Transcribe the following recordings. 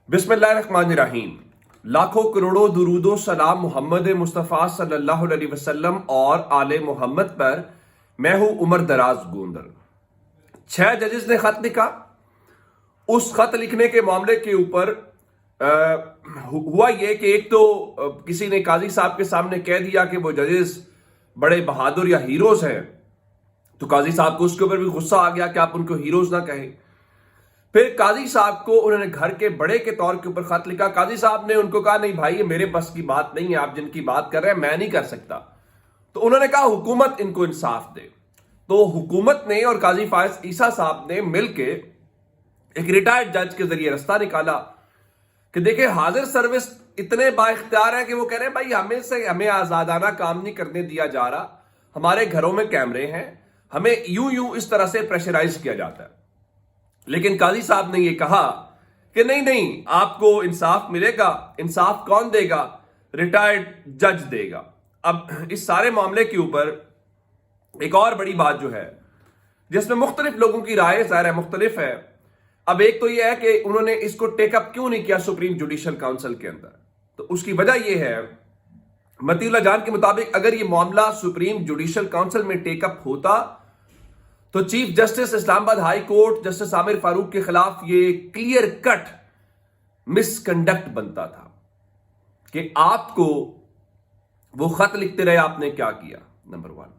बिस्मिल्लाहिर्रहमानिर्रहीम। लाखों करोड़ों दुरूदो सलाम मोहम्मद मुस्तफ़ा सल्लल्लाहु अलैहि वसल्लम और आले मोहम्मद पर। मैं हूं उमर दराज गोंदर। 6 जजेस ने खत लिखा। उस खत लिखने के मामले के ऊपर हुआ यह कि एक तो किसी ने काजी साहब के सामने कह दिया कि वो जजेस बड़े बहादुर या हीरोज हैं, तो काजी साहब को उसके ऊपर भी गुस्सा आ गया कि आप उनको हीरोज ना कहें। फिर काजी साहब को उन्होंने घर के बड़े के तौर के ऊपर खत लिखा। काजी साहब ने उनको कहा, नहीं भाई, ये मेरे बस की बात नहीं है, आप जिनकी बात कर रहे हैं मैं नहीं कर सकता। तो उन्होंने कहा हुकूमत इनको इंसाफ दे। तो हुकूमत ने और काजी फायज ईसा साहब ने मिलके एक रिटायर्ड जज के जरिए रास्ता निकाला कि देखिए हाजिर सर्विस इतने बाइख्तियार हैं कि वो कह रहे हैं भाई हमें आजादाना काम नहीं करने दिया जा रहा, हमारे घरों में कैमरे हैं, हमें यूं इस तरह से प्रेशराइज किया जाता है। लेकिन काजी साहब ने यह कहा कि नहीं, आपको इंसाफ मिलेगा। इंसाफ कौन देगा? रिटायर्ड जज देगा। अब इस सारे मामले के ऊपर एक और बड़ी बात जो है जिसमें मुख्तलिफ लोगों की राय ज़ाहिर है मुख्तलिफ है। अब एक तो यह है कि उन्होंने इसको टेकअप क्यों नहीं किया सुप्रीम जुडिशल काउंसिल के अंदर। तो उसकी वजह यह है, मतीउल्लाह जान के मुताबिक अगर यह मामला सुप्रीम जुडिशल काउंसिल में टेकअप होता तो chief justice Islamabad high court justice Aamir Farooq के खिलाफ ये क्लियर कट मिसकंडक्ट बनता था कि आपको वो खत लिखते रहे, आपने क्या किया, नंबर 1।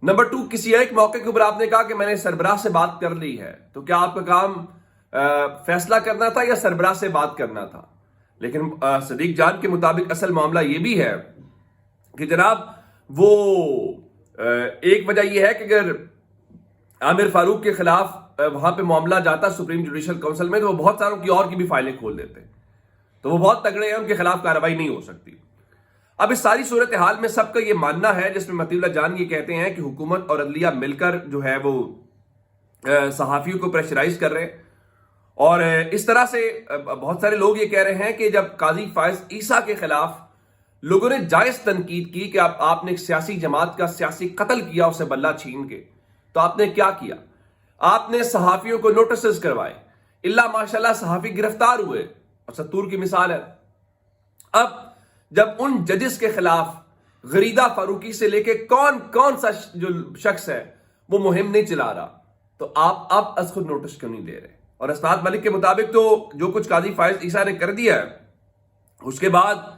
नंबर 2, किसी एक मौके के ऊपर आपने कहा कि मैंने सरबराह से बात कर ली है। तो क्या आपका काम फैसला करना था या सरबराह से बात करना था? लेकिन सदीक जान के मुताबिक असल मामला यह भी है कि जनाब वो एक वजह यह है कि अगर आमिर फारूक के खिलाफ वहां पे मामला जाता सुप्रीम जुडिशल काउंसिल में तो वो बहुत सारों की भी फाइलें खोल देते, तो वो बहुत तगड़े हैं, उनके खिलाफ कार्रवाई नहीं हो सकती। अब इस सारी सूरत हाल में सबका ये मानना है, जिसमें मतीउल्लाह जान ये कहते हैं कि हुकूमत और अदलिया मिलकर जो है वो सहाफियों को प्रेशराइज कर रहे हैं। और इस तरह से बहुत सारे लोग ये कह रहे हैं कि जब काजी फायज ईसा के खिलाफ लोगों ने जायज तनकीद की कि आपने एक सियासी जमात का सियासी कत्ल किया, उसे बल्ला छीन के, तो आपने क्या किया? आपने सहाफियों को नोटिस करवाए, इल्ला माशाल्लाह सहाफी गिरफ्तार हुए, और सत्तूर की मिसाल है। अब जब उन जजेस के खिलाफ गरीदा फारूकी से लेके कौन कौन सा जो शख्स है वो मुहिम नहीं चला रहा, तो आप अब अस खुद नोटिस क्यों नहीं दे रहे? और असनाद मलिक के मुताबिक तो जो कुछ काजी फायज ईसा ने कर दिया है, उसके बाद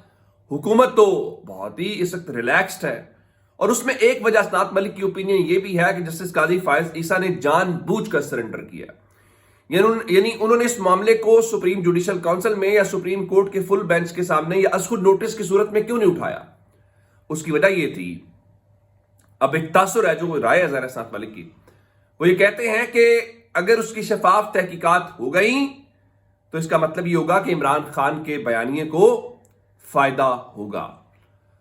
हुकूमत तो बहुत ही इस वक्त रिलैक्स्ड है। और उसमें एक वजह असनाद मलिक की ओपिनियन ये भी है कि जस्टिस काजी फायज ईसा ने जानबूझकर सरेंडर किया, यानी उन्होंने इस मामले को सुप्रीम जुडिशल काउंसिल में या सुप्रीम कोर्ट के फुल बेंच के सामने या असखुद नोटिस की सूरत में क्यों नहीं उठाया? उसकी वजह यह थी, अब एक तासुर है जो राय है ज़रा असनाद मलिक की, वो ये कहते हैं कि अगर उसकी शफाफ तहकीकात हो गई तो इसका मतलब ये होगा कि इमरान खान के बयानिए को फायदा होगा।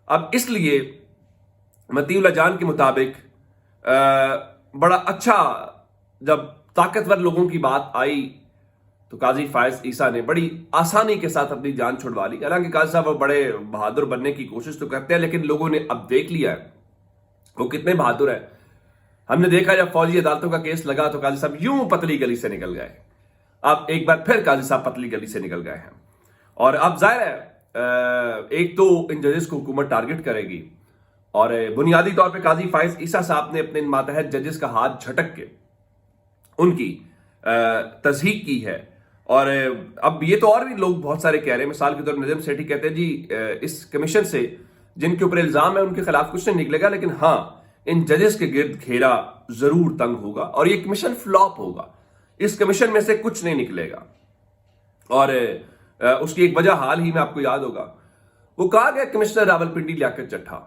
अब इसलिए मतीउल्लाह जान के मुताबिक बड़ा अच्छा, जब ताकतवर लोगों की बात आई तो काजी फायज ईसा ने बड़ी आसानी के साथ अपनी जान छुड़वा ली। हालांकि काजी साहब वो बड़े बहादुर बनने की कोशिश तो करते हैं, लेकिन लोगों ने अब देख लिया है वो कितने बहादुर है। हमने देखा जब फौजी अदालतों का केस लगा तो काजी साहब यूं पतली गली से निकल गए। अब एक बार फिर काजी साहब पतली गली से निकल गए हैं। और अब जाहिर है एक तो इन जजेस को हुकूमत टारगेट करेगी, और बुनियादी तौर पे काजी फायज ईसा साहब ने अपने मातहत जजेस का हाथ झटक के उनकी तस्दीक की है। और अब ये तो और भी लोग बहुत सारे कह रहे हैं, मिसाल के तौर पर नजम सेठी कहते हैं जी इस कमीशन से जिनके ऊपर इल्जाम है उनके खिलाफ कुछ नहीं निकलेगा, लेकिन हाँ इन जजेस के गिर्द घेरा जरूर तंग होगा और ये कमीशन फ्लॉप होगा, इस कमीशन में से कुछ नहीं निकलेगा। और उसकी एक वजह हाल ही में आपको याद होगा, वो कहा गया कमिश्नर रावलपिंडी लियाकत चट्ठा,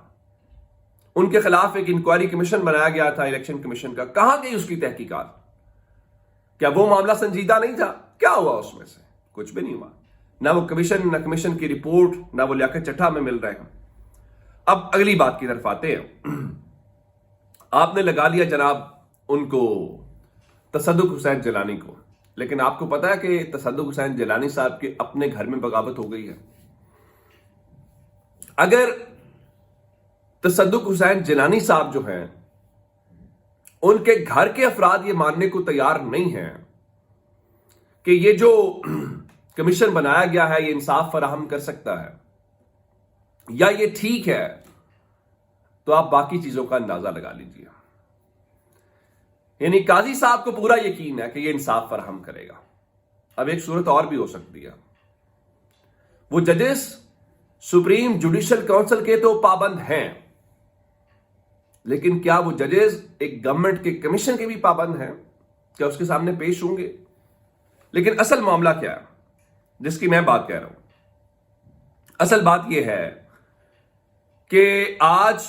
उनके खिलाफ एक इंक्वायरी कमीशन बनाया गया था इलेक्शन कमीशन का, कहां गई उसकी तहकीकात? क्या वो मामला संजीदा नहीं था? क्या हुआ उसमें से? कुछ भी नहीं हुआ। ना वो कमीशन, ना कमीशन की रिपोर्ट, ना वो लियाकत चट्ठा में मिल रहे हैं। अब अगली बात की तरफ आते हैं। आपने लगा लिया जनाब उनको तसद्दुक हुसैन जिलानी को, लेकिन आपको पता है कि तसद्दुक हुसैन जिलानी साहब के अपने घर में बगावत हो गई है। अगर तसद्दुक हुसैन जिलानी साहब जो हैं उनके घर के अफराद ये मानने को तैयार नहीं हैं कि ये जो कमीशन बनाया गया है ये इंसाफ फराहम कर सकता है या ये ठीक है, तो आप बाकी चीजों का अंदाजा लगा लीजिए। यानी काजी साहब को पूरा यकीन है कि ये इंसाफ फराहम करेगा। अब एक सूरत और भी हो सकती है, वो जजेस सुप्रीम जुडिशल काउंसिल के तो पाबंद हैं, लेकिन क्या वो जजेस एक गवर्नमेंट के कमीशन के भी पाबंद हैं? क्या उसके सामने पेश होंगे? लेकिन असल मामला क्या है जिसकी मैं बात कह रहा हूं? असल बात यह है कि आज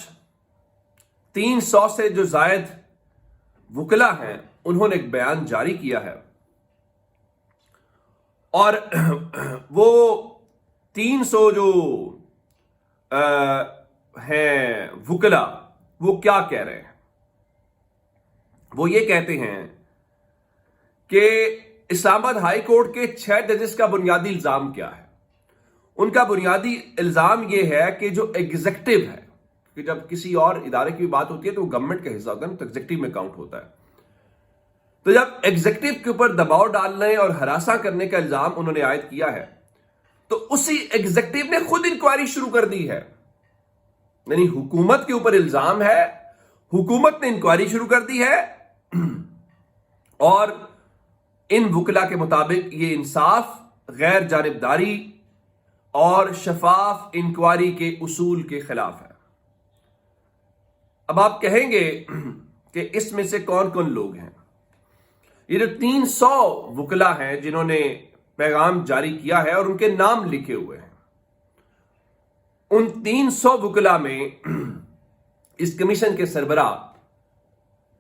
300 से जो जायद वुकला हैं उन्होंने एक बयान जारी किया है और वो 300 जो हैं वुकला वो क्या कह रहे हैं? वो ये कहते हैं कि इस्लामाबाद हाई कोर्ट के 6 जजेस का बुनियादी इल्जाम क्या है। उनका बुनियादी इल्जाम यह है कि जो एग्जीक्यूटिव है, कि जब किसी और इदारे की बात होती है तो वो गवर्नमेंट का हिस्सा होता है, तो एग्जीक्यूटिव में काउंट होता है। तो जब एग्जीक्यूटिव के ऊपर दबाव डालने और हरासा करने का इल्जाम उन्होंने आयद किया है, तो उसी एग्जीक्यूटिव ने खुद इंक्वायरी शुरू कर दी है। यानी हुकूमत के ऊपर इल्जाम है, हुकूमत ने इंक्वायरी शुरू कर दी है और इन वुकला के मुताबिक ये इंसाफ, गैर जानिबदारी और शफाफ इंक्वायरी के उसूल के खिलाफ है। अब आप कहेंगे कि इसमें से कौन कौन लोग हैं? ये जो 300 वुकला हैं जिन्होंने पैगाम जारी किया है और उनके नाम लिखे हुए हैं, उन 300 वुकला में इस कमीशन के सरबराह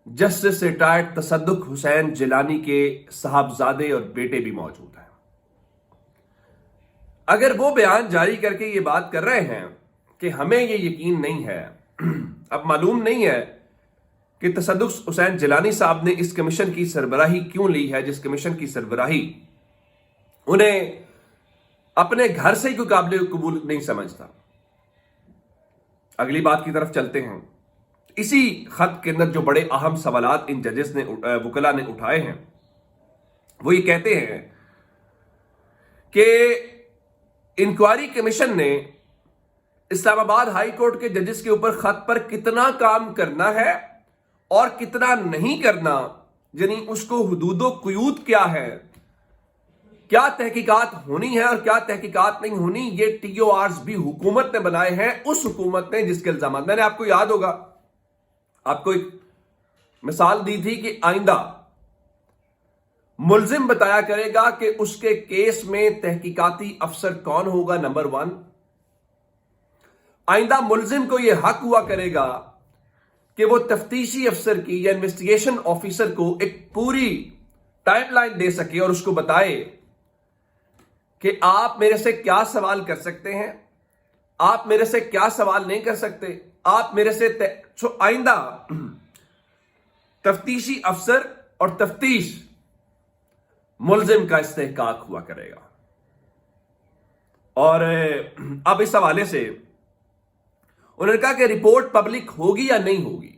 जस्टिस रिटायर्ड तसद्दुक हुसैन जिलानी के साहबजादे और बेटे भी मौजूद हैं। अगर वो बयान जारी करके ये बात कर रहे हैं कि हमें ये यकीन नहीं है, अब मालूम नहीं है कि तसद्दुक हुसैन जिलानी साहब ने इस कमीशन की सरबराही क्यों ली है, जिस कमीशन की सरबराही उन्हें अपने घर से ही कोई काबिल कबूल नहीं समझता। अगली बात की तरफ चलते हैं। इसी खत के अंदर जो बड़े अहम सवालात इन जजेस ने वुकला ने उठाए हैं, वो ये कहते हैं कि इंक्वायरी कमीशन ने इस्लामाबाद हाई कोर्ट के जजेस के ऊपर खत पर कितना काम करना है और कितना नहीं करना, यानी उसको हुदूदो कुयूद क्या है, क्या तहकीकात होनी है और क्या तहकीकात नहीं होनी, ये TORs भी हुकूमत ने बनाए हैं, उस हुकूमत ने जिसके इल्जाम, मैंने आपको याद होगा, आपको एक मिसाल दी थी कि आइंदा मुल्जिम बताया करेगा कि उसके केस में तहकीकाती अफसर कौन होगा, नंबर 1। आइंदा मुल्जिम को यह हक हुआ करेगा कि वो तफ्तीशी अफसर की या इन्वेस्टिगेशन ऑफिसर को एक पूरी टाइमलाइन दे सके और उसको बताए कि आप मेरे से क्या सवाल कर सकते हैं, आप मेरे से क्या सवाल नहीं कर सकते, आप मेरे से आइंदा तफ्तीशी अफसर और तफ्तीश मुल्जिम का इस्तेहकाक हुआ करेगा। और अब इस हवाले से उन्होंने कहा कि रिपोर्ट पब्लिक होगी या नहीं होगी,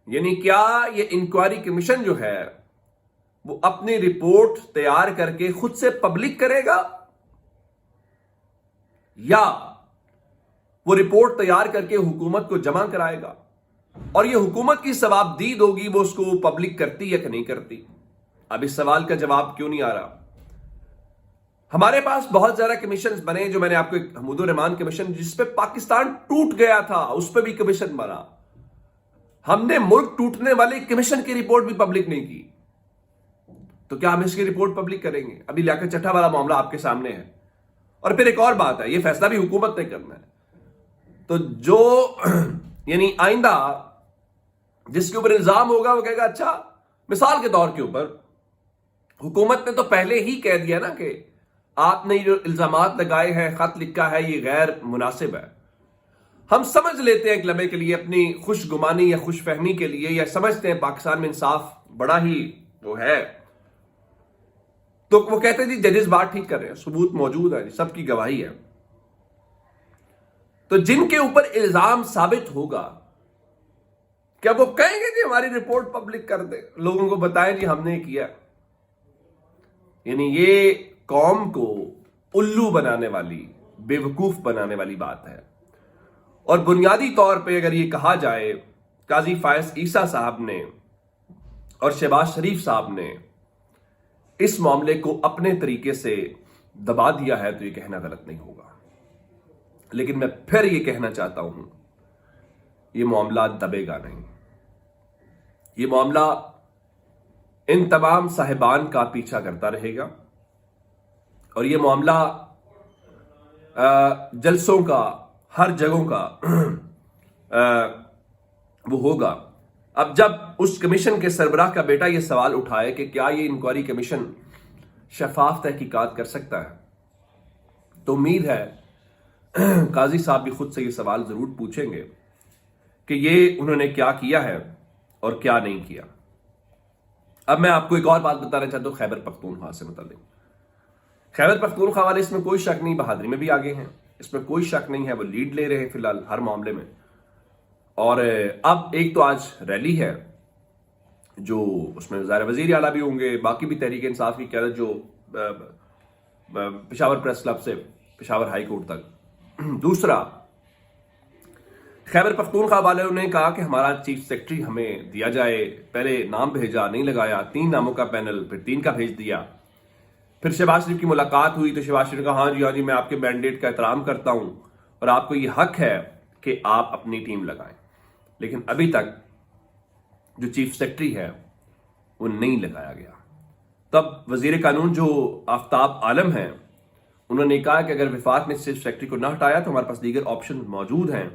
यानी क्या ये इंक्वायरी कमीशन जो है वो अपनी रिपोर्ट तैयार करके खुद से पब्लिक करेगा या वो रिपोर्ट तैयार करके हुकूमत को जमा कराएगा, और ये हुकूमत की सवाबदीद होगी वो उसको पब्लिक करती या कि नहीं करती। अब इस सवाल का जवाब क्यों नहीं आ रहा? हमारे पास बहुत ज्यादा कमीशन बने, जो मैंने आपको हमीदुर रहमान कमीशन जिसपे पाकिस्तान टूट गया था उस पर भी कमीशन बना, हमने मुल्क टूटने वाले कमीशन की रिपोर्ट भी पब्लिक नहीं की, तो क्या हम इसकी रिपोर्ट पब्लिक करेंगे? अभी लियाकत चट्टा वाला मामला आपके सामने है। और फिर एक और बात है, ये फैसला भी हुकूमत ने करना है, तो जो यानी आइंदा जिसके ऊपर इल्जाम होगा वो कहेगा, अच्छा मिसाल के तौर के ऊपर हुकूमत ने तो पहले ही कह दिया ना कि आपने जो इल्जामात लगाए हैं, खत लिखा है, ये गैर मुनासिब है। हम समझ लेते हैं एक लम्हे के लिए अपनी खुशगुमानी या खुशफहमी के लिए, या समझते हैं पाकिस्तान में इंसाफ बड़ा ही वो है, तो वो कहते हैं जी जजेस बात ठीक कर रहे हैं, सबूत मौजूद है, सबकी गवाही है। तो जिनके ऊपर इल्जाम साबित होगा, क्या वो कहेंगे कि हमारी रिपोर्ट पब्लिक कर दे, लोगों को बताएं जी हमने किया? यानी ये قوم کو الو بنانے والی, بیوقوف بنانے والی بات ہے. اور بنیادی طور پہ اگر یہ کہا جائے قاضی فائز عیسیٰ صاحب نے اور شہباز شریف صاحب نے اس معاملے کو اپنے طریقے سے دبا دیا ہے تو یہ کہنا غلط نہیں ہوگا. لیکن میں پھر یہ کہنا چاہتا ہوں, یہ معاملہ دبے گا نہیں. یہ معاملہ ان تمام صاحبان کا پیچھا کرتا رہے گا اور یہ معاملہ جلسوں کا, ہر جگہوں کا وہ ہوگا. اب جب اس کمیشن کے سربراہ کا بیٹا یہ سوال اٹھائے کہ کیا یہ انکوائری کمیشن شفاف تحقیقات کر سکتا ہے, تو امید ہے قاضی صاحب بھی خود سے یہ سوال ضرور پوچھیں گے کہ یہ انہوں نے کیا کیا ہے اور کیا نہیں کیا. اب میں آپ کو ایک اور بات بتانا چاہتا ہوں خیبر پختونخوا سے متعلق. خیبر پختونخوا والے اس میں کوئی شک نہیں, بہادری میں بھی آگے ہیں, اس میں کوئی شک نہیں ہے, وہ لیڈ لے رہے ہیں فی الحال ہر معاملے میں. اور اب ایک تو آج ریلی ہے جو اس میں ظاہر وزیر اعلیٰ بھی ہوں گے, باقی بھی تحریک انصاف کی قیادت جو پشاور پریس کلب سے پشاور ہائی کورٹ تک. دوسرا, خیبر پختونخوا والوں نے کہا کہ ہمارا چیف سیکرٹری ہمیں دیا جائے. پہلے نام بھیجا, نہیں لگایا, 3 ناموں کا پینل, پھر 3 کا بھیج دیا. پھر شہباز شریف کی ملاقات ہوئی تو شہباز شریف نے کہا ہاں جی میں آپ کے مینڈیٹ کا احترام کرتا ہوں اور آپ کو یہ حق ہے کہ آپ اپنی ٹیم لگائیں. لیکن ابھی تک جو چیف سیکرٹری ہے وہ نہیں لگایا گیا. تب وزیر قانون جو آفتاب عالم ہیں انہوں نے کہا کہ اگر وفاق نے چیف سیکرٹری کو نہ ہٹایا تو ہمارے پاس دیگر آپشن موجود ہیں.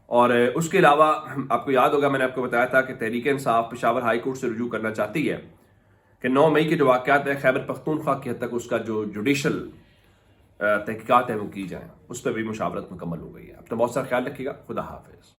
اور اس کے علاوہ آپ کو یاد ہوگا میں نے آپ کو بتایا تھا کہ تحریک انصاف پشاور ہائی کورٹ سے رجوع کرنا چاہتی ہے کہ 9 مئی کے جو واقعات ہیں خیبر پختونخوا کی حد تک اس کا جو جوڈیشل تحقیقات ہیں وہ کی جائیں. اس پہ بھی مشاورت مکمل ہو گئی ہے. اپنا بہت سارا خیال رکھیے گا. خدا حافظ.